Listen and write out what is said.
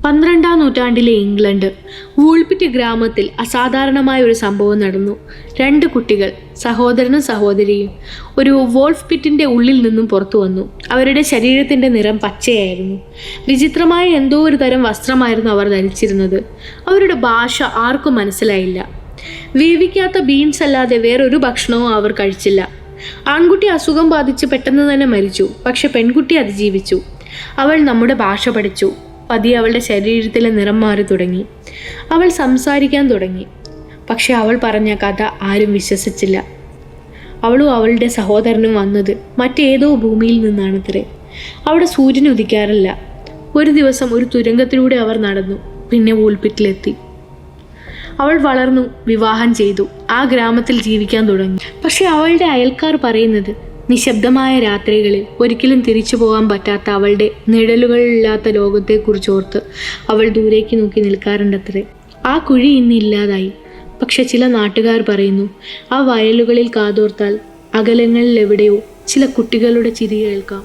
12-ാം നൂറ്റാണ്ടിലെ England Woolpit ഗ്രാമത്തിൽ അസാധാരണമായ ഒരു സംഭവം നടന്നു. 2 കുട്ടികൾ, സഹോദരനും സഹോദരിയും, ഒരു വോൾഫ് പിറ്റിന്റെ ഉള്ളിൽ നിന്നും പുറത്തു വന്നു. അവരുടെ ശരീരത്തിന്റെ നിറം പച്ചയായിരുന്നു. വിചിത്രമായ എന്തോ ഒരു തരം വസ്ത്രമായിരുന്നു അവർ ധരിച്ചിരുന്നത്. അവരുടെ ഭാഷ ആർക്കും മനസ്സിലായില്ല. വേവിക്കാത്ത ബീൻസ് അല്ലാതെ വേറൊരു ഭക്ഷണവും അവർ കഴിച്ചില്ല. ആൺകുട്ടി അസുഖം ബാധിച്ച് പെട്ടെന്ന് തന്നെ മരിച്ചു. പക്ഷെ പെൺകുട്ടി അതിജീവിച്ചു. അവൾ നമ്മുടെ ഭാഷ പഠിച്ചു. പതിയെ അവളുടെ ശരീരത്തിലെ നിറം മാറി തുടങ്ങി. അവൾ സംസാരിക്കാൻ തുടങ്ങി. പക്ഷെ അവൾ പറഞ്ഞ കഥ ആരും വിശ്വസിച്ചില്ല. അവളും അവളുടെ സഹോദരനും വന്നത് മറ്റേതോ ഭൂമിയിൽ നിന്നാണത്രേ. അവിടെ സൂര്യൻ ഉദിക്കാറില്ല. ഒരു ദിവസം ഒരു തുരങ്കത്തിലൂടെ അവർ നടന്നു. പിന്നെ വൂൾപിറ്റിലെത്തി. അവൾ വളർന്നു, വിവാഹം ചെയ്തു, ആ ഗ്രാമത്തിൽ ജീവിക്കാൻ തുടങ്ങി. പക്ഷെ അവളുടെ അയൽക്കാർ പറയുന്നത് നിശബ്ദമായ രാത്രികളിൽ ഒരിക്കലും തിരിച്ചു പോകാൻ പറ്റാത്ത അവളുടെ നിഴലുകളില്ലാത്ത ലോകത്തെക്കുറിച്ചോർത്ത് അവൾ ദൂരേക്ക് നോക്കി നിൽക്കാറുണ്ടത്രേ. ആ കുഴി ഇന്ന് ഇല്ലാതായി. പക്ഷെ ചില നാട്ടുകാർ പറയുന്നു ആ വയലുകളിൽ കാതോർത്താൽ അകലങ്ങളിൽ എവിടെയോ ചില കുട്ടികളുടെ ചിരി കേൾക്കാം.